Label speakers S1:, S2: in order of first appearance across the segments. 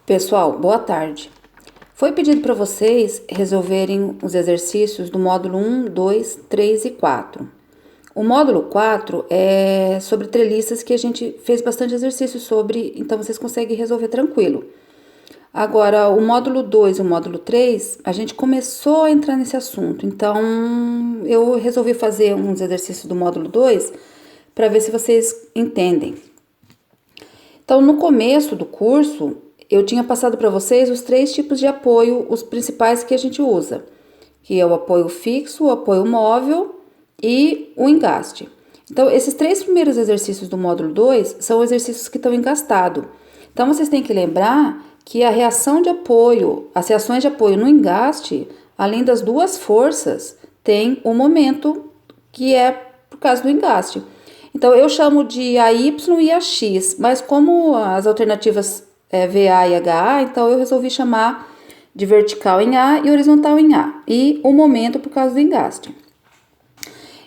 S1: Pessoal, boa tarde. Foi pedido para vocês resolverem os exercícios do módulo 1, 2, 3 e 4. O módulo 4 é sobre treliças que a gente fez bastante exercício sobre, então vocês conseguem resolver tranquilo. Agora, o módulo 2 e o módulo 3, a gente começou a entrar nesse assunto, então eu resolvi fazer uns exercícios do módulo 2 para ver se vocês entendem. Então, no começo do curso, eu tinha passado para vocês os 3 tipos de apoio, os principais que a gente usa, que é o apoio fixo, o apoio móvel e o engaste. Então, esses 3 primeiros exercícios do módulo 2 são exercícios que estão engastados. Então, vocês têm que lembrar que a reação de apoio, as reações de apoio no engaste, além das duas forças, tem um momento que é por causa do engaste. Então, eu chamo de AY e AX, mas como as alternativas é VA e HA, então eu resolvi chamar de vertical em A e horizontal em A, e o momento por causa do engaste.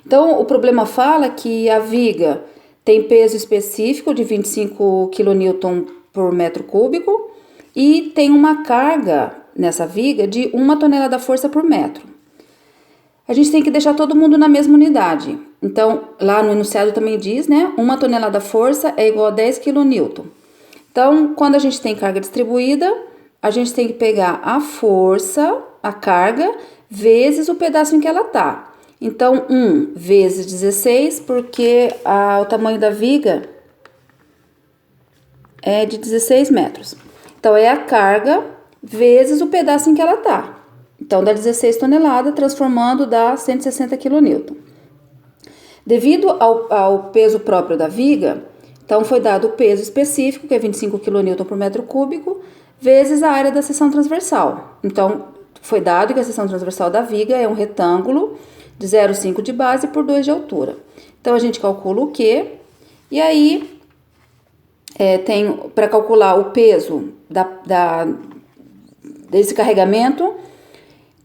S1: Então, o problema fala que a viga tem peso específico de 25 kN por metro cúbico e tem uma carga nessa viga de 1 tonelada-força por metro. A gente tem que deixar todo mundo na mesma unidade. Então, lá no enunciado também diz, né? 1 tonelada-força é igual a 10 kN. Então, quando a gente tem carga distribuída, a gente tem que pegar a força, a carga, vezes o pedaço em que ela tá. Então, 1 vezes 16, porque o tamanho da viga é de 16 metros. Então, é a carga vezes o pedaço em que ela tá. Então, dá 16 toneladas, transformando, dá 160 kN. Devido ao peso próprio da viga, então foi dado o peso específico, que é 25 kN por metro cúbico, vezes a área da seção transversal. Então, foi dado que a seção transversal da viga é um retângulo de 0,5 de base por 2 de altura. Então, a gente calcula o Q, e aí tem para calcular o peso desse carregamento.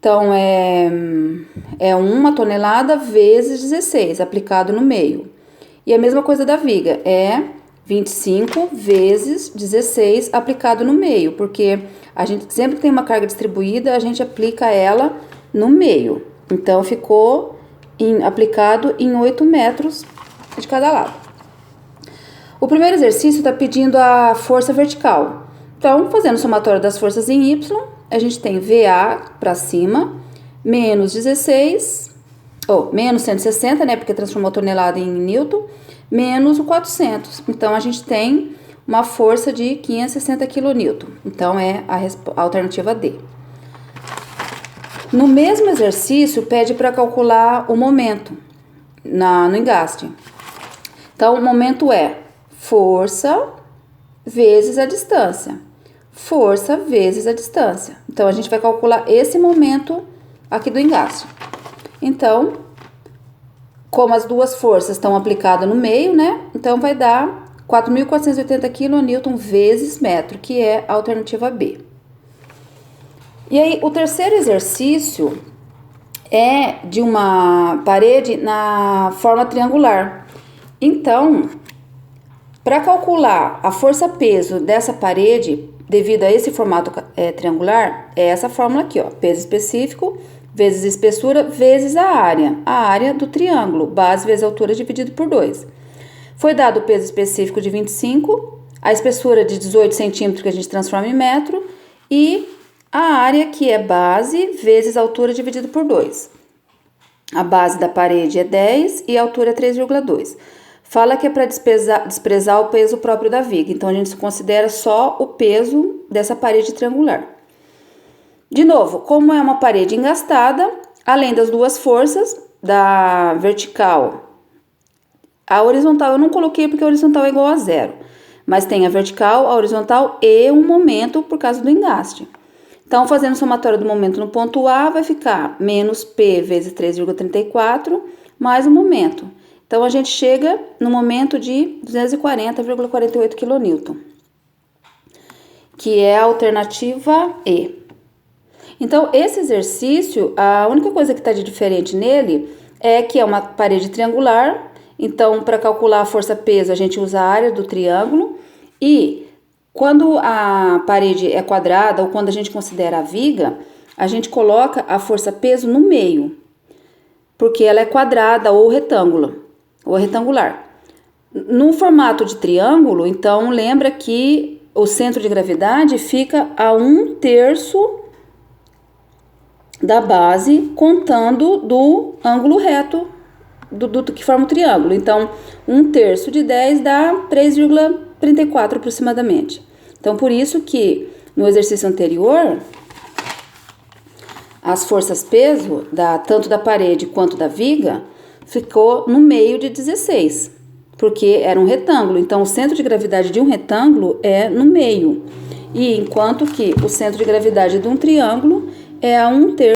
S1: Então, é 1 tonelada vezes 16, aplicado no meio. E a mesma coisa da viga, é 25 vezes 16, aplicado no meio, porque a gente sempre que tem uma carga distribuída, a gente aplica ela no meio. Então, ficou aplicado em 8 metros de cada lado. O primeiro exercício está pedindo a força vertical. Então, fazendo o somatório das forças em Y, a gente tem VA para cima, menos 16, menos 160, né, porque transformou tonelada em newton, menos o 400. Então, a gente tem uma força de 560 kN. Então, é a alternativa D. No mesmo exercício, pede para calcular o momento no engaste. Então, o momento é força vezes a distância. Força vezes a distância. Então, a gente vai calcular esse momento aqui do engaste. Então, como as duas forças estão aplicadas no meio, né? Então, vai dar 4.480 kN vezes metro, que é a alternativa B. E aí, o terceiro exercício é de uma parede na forma triangular. Então, para calcular a força-peso dessa parede, devido a esse formato triangular, é essa fórmula aqui, ó, peso específico vezes espessura vezes a área do triângulo, base vezes altura dividido por 2. Foi dado o peso específico de 25, a espessura de 18 centímetros que a gente transforma em metro e a área que é base vezes altura dividido por 2. A base da parede é 10 e a altura é 3,2. Fala que é para desprezar o peso próprio da viga, então a gente considera só o peso dessa parede triangular. De novo, como é uma parede engastada, além das duas forças, da vertical, a horizontal eu não coloquei porque a horizontal é igual a 0, mas tem a vertical, a horizontal e um momento por causa do engaste. Então, fazendo o somatório do momento no ponto A, vai ficar menos P vezes 3,34 mais o momento. Então, a gente chega no momento de 240,48 kN, que é a alternativa E. Então, esse exercício, a única coisa que está de diferente nele é que é uma parede triangular. Então, para calcular a força-peso, a gente usa a área do triângulo. E Quando a parede é quadrada ou quando a gente considera a viga, a gente coloca a força-peso no meio, porque ela é quadrada ou retangular. No formato de triângulo, então lembra que o centro de gravidade fica a 1/3 da base, contando do ângulo reto do que forma o triângulo. Então, 1/3 de 10 dá 3,34 aproximadamente. Então, por isso que no exercício anterior, as forças-peso, tanto da parede quanto da viga, ficou no meio de 16, porque era um retângulo. Então, o centro de gravidade de um retângulo é no meio, e enquanto que o centro de gravidade de um triângulo é a 1/3